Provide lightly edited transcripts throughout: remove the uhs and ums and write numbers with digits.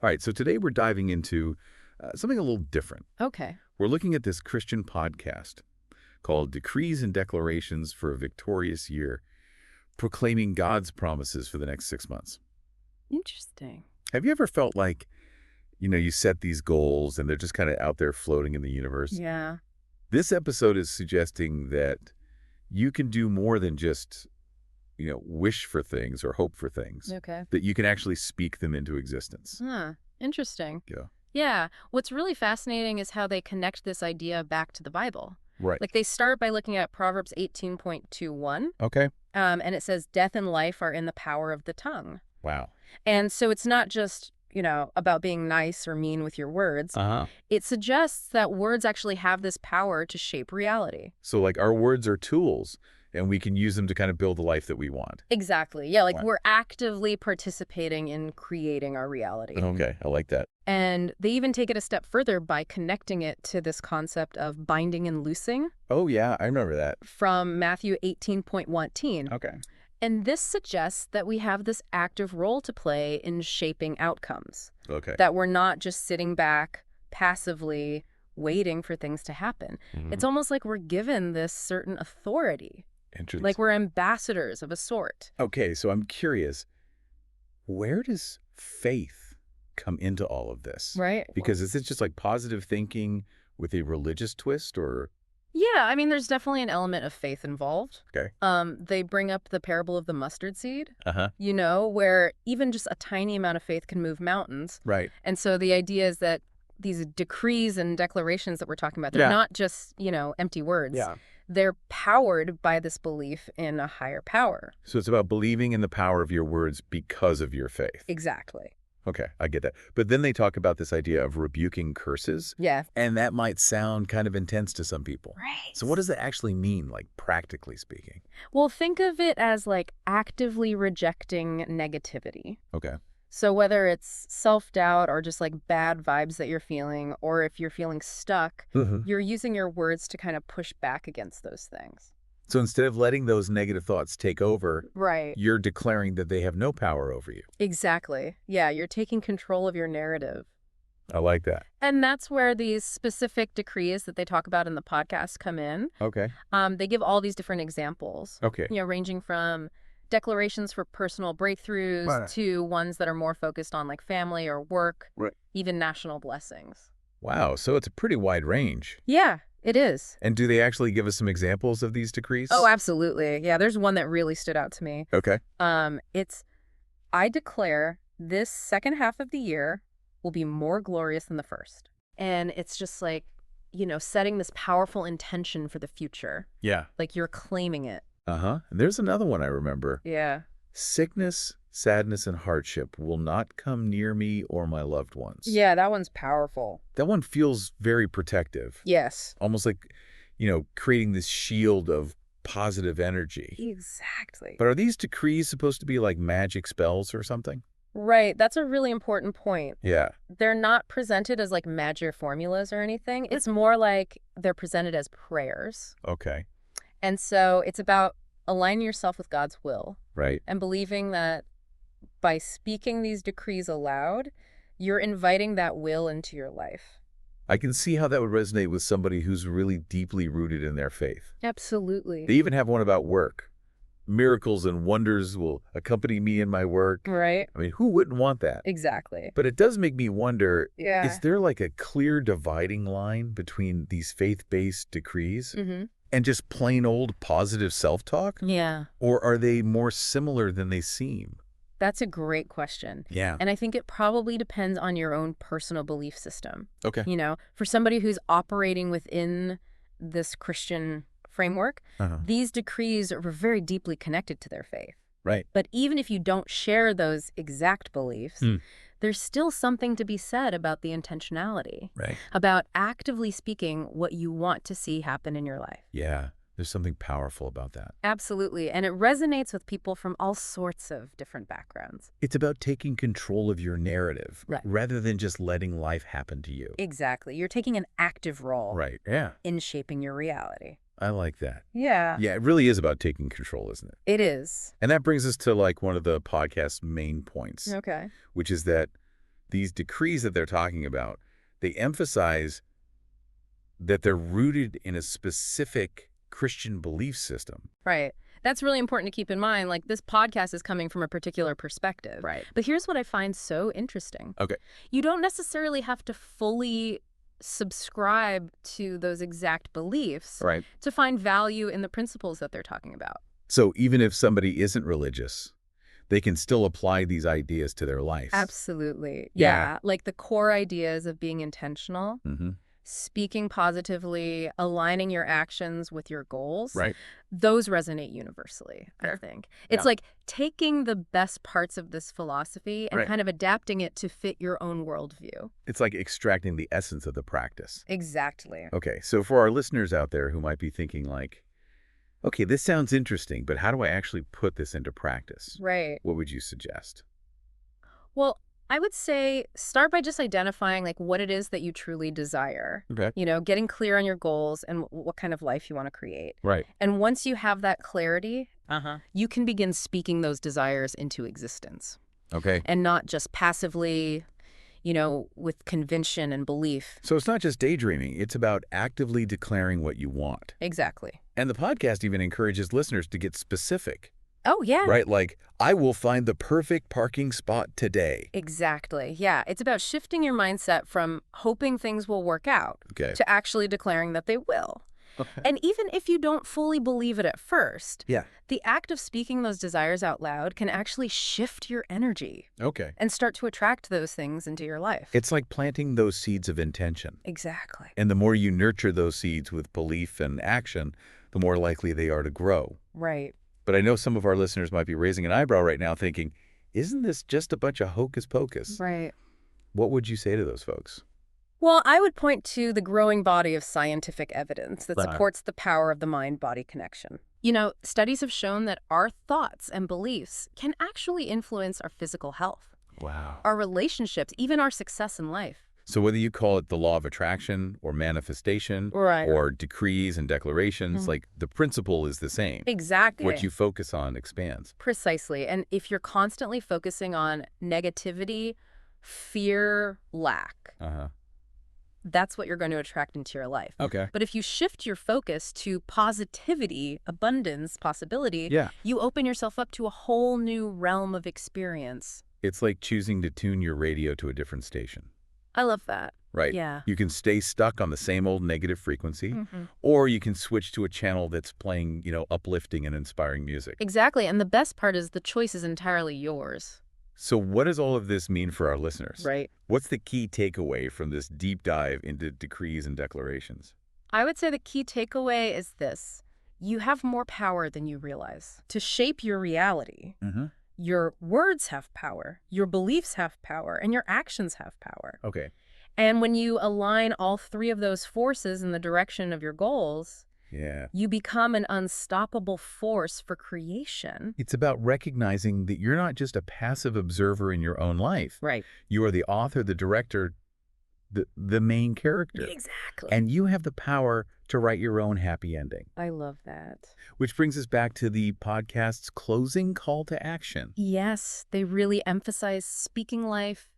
All right, so today we're diving into something a little different. Okay. We're looking at this Christian podcast called Decrees and Declarations for a Victorious Year, proclaiming God's promises for the next 6 months. Interesting. Have you ever felt like, you set these goals and they're just kind of out there floating in the universe? Yeah. This episode is suggesting that you can do more than just, wish for things or hope for things, Okay. that you can actually speak them into existence. Huh. Interesting. Yeah. Yeah. What's really fascinating is how they connect this idea back to the Bible. Right. Like they start by looking at Proverbs 18.21, Okay. and it says, death and life are in the power of the tongue. Wow. And so it's not just, about being nice or mean with your words. Uh-huh. It suggests that words actually have this power to shape reality. So like our words are tools and we can use them to kind of build the life that we want. Exactly. Yeah, like Wow. we're actively participating in creating our reality. Okay, I like that. And they even take it a step further by connecting it to this concept of binding and loosing Oh yeah, I remember that. from Matthew 18.1. Okay. And this suggests that we have this active role to play in shaping outcomes, Okay. that we're not just sitting back passively waiting for things to happen. Mhm. It's almost like we're given this certain authority, Interesting. like we're ambassadors of a sort. Okay, so I'm curious, where does faith come into all of this? Right? Because is it just like positive thinking with a religious twist or? Yeah, I mean, there's definitely an element of faith involved. Okay. They bring up the parable of the mustard seed, Uh-huh. where even just a tiny amount of faith can move mountains. Right. And so the idea is that these decrees and declarations that we're talking about, they're Yeah. not just, empty words. Yeah. They're powered by this belief in a higher power. So it's about believing in the power of your words because of your faith. Exactly. Okay, I get that. But then they talk about this idea of rebuking curses. Yeah. And that might sound kind of intense to some people. Right. So what does that actually mean, like practically speaking? Well, think of it as like actively rejecting negativity. Okay. So whether it's self-doubt or just like bad vibes that you're feeling, or if you're feeling stuck, you're using your words to kind of push back against those things. So instead of letting those negative thoughts take over, Right. you're declaring that they have no power over you. Exactly. Yeah, you're taking control of your narrative. I like that. And that's where these specific decrees that they talk about in the podcast come in. Okay. They give all these different examples, Okay. ranging from declarations for personal breakthroughs Right. to ones that are more focused on like family or work, Right. even national blessings. Wow. So it's a pretty wide range. Yeah, it is. And do they actually give us some examples of these decrees? Oh, absolutely. Yeah, there's one that really stood out to me. Okay. It's, I declare this second half of the year will be more glorious than the first. And it's just like, setting this powerful intention for the future. Yeah. Like you're claiming it. Uh-huh. And there's another one I remember. Yeah. Sickness, sadness, and hardship will not come near me or my loved ones. Yeah, that one's powerful. That one feels very protective. Yes. Almost like, creating this shield of positive energy. Exactly. But are these decrees supposed to be like magic spells or something? Right. That's a really important point. Yeah. They're not presented as like magic formulas or anything. It's more like they're presented as prayers. Okay. And so it's about aligning yourself with God's will Right. and believing that by speaking these decrees aloud, you're inviting that will into your life. I can see how that would resonate with somebody who's really deeply rooted in their faith. Absolutely. They even have one about work. Miracles and wonders will accompany me in my work. Right? I mean, who wouldn't want that? Exactly. But it does make me wonder, Yeah. is there like a clear dividing line between these faith-based decrees and just plain old positive self-talk? Yeah. Or are they more similar than they seem? That's a great question. Yeah. And I think it probably depends on your own personal belief system. Okay. For somebody who's operating within this Christian framework, these decrees are very deeply connected to their faith. Right. But even if you don't share those exact beliefs, there's still something to be said about the intentionality, Right. about actively speaking what you want to see happen in your life. Yeah. There's something powerful about that. Absolutely. And it resonates with people from all sorts of different backgrounds. It's about taking control of your narrative Right. rather than just letting life happen to you. Exactly. You're taking an active role Right. Yeah. in shaping your reality. I like that. Yeah. Yeah, it really is about taking control, isn't it? It is. And that brings us to like one of the podcast's main points, Okay. which is that these decrees that they're talking about, they emphasize that they're rooted in a specific Christian belief system. Right. That's really important to keep in mind. Like, this podcast is coming from a particular perspective. Right. But here's what I find so interesting. Okay. You don't necessarily have to fully subscribe to those exact beliefs Right. to find value in the principles that they're talking about. So even if somebody isn't religious, they can still apply these ideas to their life. Absolutely. Yeah. Yeah. Like the core ideas of being intentional, Mm-hmm. speaking positively, aligning your actions with your goals. Right. Those resonate universally, I think. It's like taking the best parts of this philosophy and kind of adapting it to fit your own worldview. It's like extracting the essence of the practice. Exactly. Okay, so for our listeners out there who might be thinking like, okay, this sounds interesting, but how do I actually put this into practice? Right. What would you suggest? Well, I would say start by just identifying like what it is that you truly desire. Okay. You know, getting clear on your goals and what kind of life you want to create. Right. And once you have that clarity, you can begin speaking those desires into existence. Okay. And not just passively, you know, with conviction and belief. So it's not just daydreaming. It's about actively declaring what you want. Exactly. And the podcast even encourages listeners to get specific. Oh, yeah. Right? Like, I will find the perfect parking spot today. Exactly. Yeah. It's about shifting your mindset from hoping things will work out to actually declaring that they will. Okay. And even if you don't fully believe it at first, Yeah. the act of speaking those desires out loud can actually shift your energy Okay. and start to attract those things into your life. It's like planting those seeds of intention. Exactly. And the more you nurture those seeds with belief and action, the more likely they are to grow. Right. But I know some of our listeners might be raising an eyebrow right now thinking, isn't this just a bunch of hocus pocus? Right. What would you say to those folks? Well, I would point to the growing body of scientific evidence that supports the power of the mind-body connection. You know, studies have shown that our thoughts and beliefs can actually influence our physical health, Wow. our relationships, even our success in life. So whether you call it the law of attraction or manifestation or decrees and declarations, like the principle is the same. Exactly. What you focus on expands. Precisely. And if you're constantly focusing on negativity, fear, lack, that's what you're going to attract into your life. Okay. But if you shift your focus to positivity, abundance, possibility, you open yourself up to a whole new realm of experience. It's like choosing to tune your radio to a different station. I love that. Right. Yeah. You can stay stuck on the same old negative frequency, or you can switch to a channel that's playing, uplifting and inspiring music. Exactly. And the best part is the choice is entirely yours. So what does all of this mean for our listeners? Right. What's the key takeaway from this deep dive into decrees and declarations? I would say the key takeaway is this. You have more power than you realize to shape your reality. Your words have power, your beliefs have power, and your actions have power. Okay. And when you align all three of those forces in the direction of your goals, you become an unstoppable force for creation. It's about recognizing that you're not just a passive observer in your own life. Right. You are the author, the director, the main character. Exactly. And you have the power to write your own happy ending. I love that. Which brings us back to the podcast's closing call to action. Yes, they really emphasize speaking life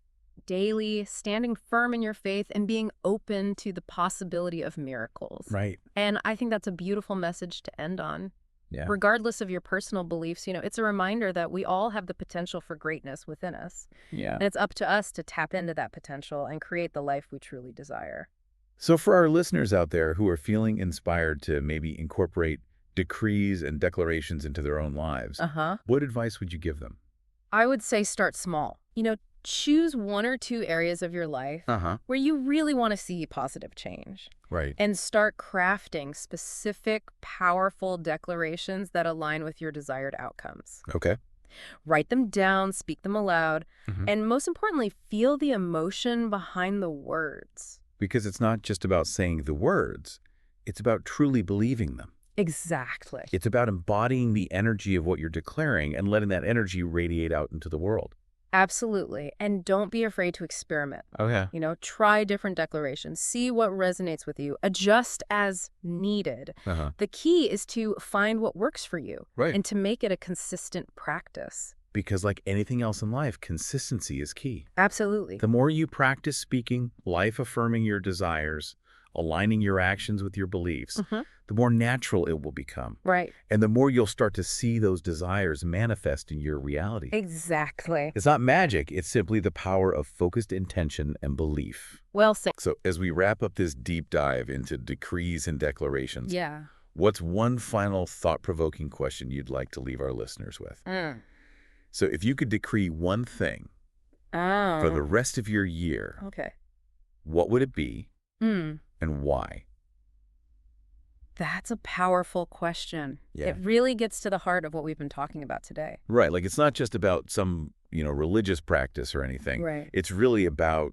daily, standing firm in your faith, and being open to the possibility of miracles. Right. And I think that's a beautiful message to end on. Yeah. Regardless of your personal beliefs, it's a reminder that we all have the potential for greatness within us. Yeah. And it's up to us to tap into that potential and create the life we truly desire. So for our listeners out there who are feeling inspired to maybe incorporate decrees and declarations into their own lives, what advice would you give them? I would say start small. Choose one or two areas of your life where you really want to see positive change. Right. And start crafting specific, powerful declarations that align with your desired outcomes. Okay. Write them down, speak them aloud, and most importantly, feel the emotion behind the words. Because it's not just about saying the words, it's about truly believing them. Exactly. It's about embodying the energy of what you're declaring and letting that energy radiate out into the world. Absolutely. And don't be afraid to experiment. Okay. Try different declarations. See what resonates with you. Adjust as needed. The key is to find what works for you and to make it a consistent practice. Because like anything else in life, consistency is key. Absolutely. The more you practice speaking, life-affirming your desires, aligning your actions with your beliefs, the more natural it will become. Right. And the more you'll start to see those desires manifest in your reality. Exactly. It's not magic. It's simply the power of focused intention and belief. Well said. So as we wrap up this deep dive into decrees and declarations, Yeah. what's one final thought-provoking question you'd like to leave our listeners with? So if you could decree one thing for the Oh, rest of your year, okay. what would it be and why? That's a powerful question. Yeah. It really gets to the heart of what we've been talking about today. Right. Like it's not just about some, religious practice or anything. Right. It's really about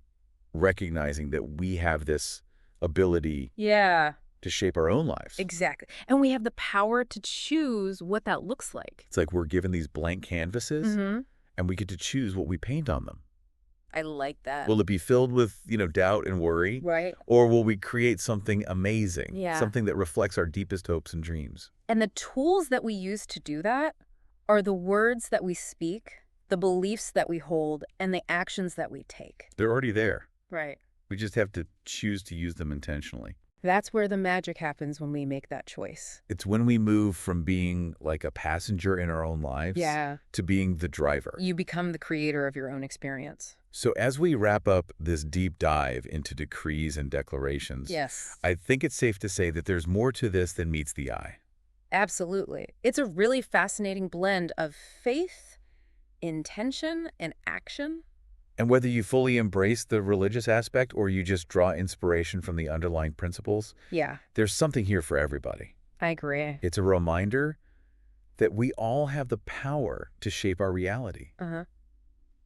recognizing that we have this ability Yeah, to shape our own lives. exactly. And we have the power to choose what that looks like. It's like we're given these blank canvases and we get to choose what we paint on them. I like that. Will it be filled with, doubt and worry? Right. Or will we create something amazing? Yeah. Something that reflects our deepest hopes and dreams? And the tools that we use to do that are the words that we speak, the beliefs that we hold, and the actions that we take. They're already there. Right. We just have to choose to use them intentionally. That's where the magic happens when we make that choice. It's when we move from being like a passenger in our own lives to being the driver. You become the creator of your own experience. So as we wrap up this deep dive into decrees and declarations, Yes. I think it's safe to say that there's more to this than meets the eye. Absolutely. It's a really fascinating blend of faith, intention, and action. And whether you fully embrace the religious aspect or you just draw inspiration from the underlying principles, Yeah, there's something here for everybody. I agree. It's a reminder that we all have the power to shape our reality.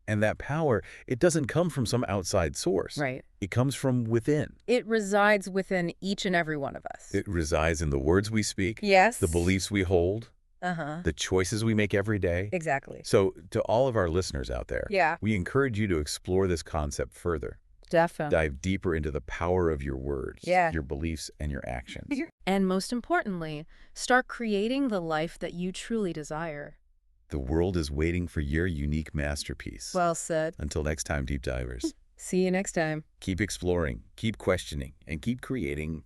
And that power, it doesn't come from some outside source. Right. It comes from within. It resides within each and every one of us. It resides in the words we speak, Yes. the beliefs we hold, the choices we make every day. Exactly. So to all of our listeners out there, Yeah. we encourage you to explore this concept further. Definitely. Dive deeper into the power of your words, Yeah. your beliefs, and your actions. And most importantly, start creating the life that you truly desire. The world is waiting for your unique masterpiece. Well said. Until next time, deep divers, See you next time. keep exploring, keep questioning, and keep creating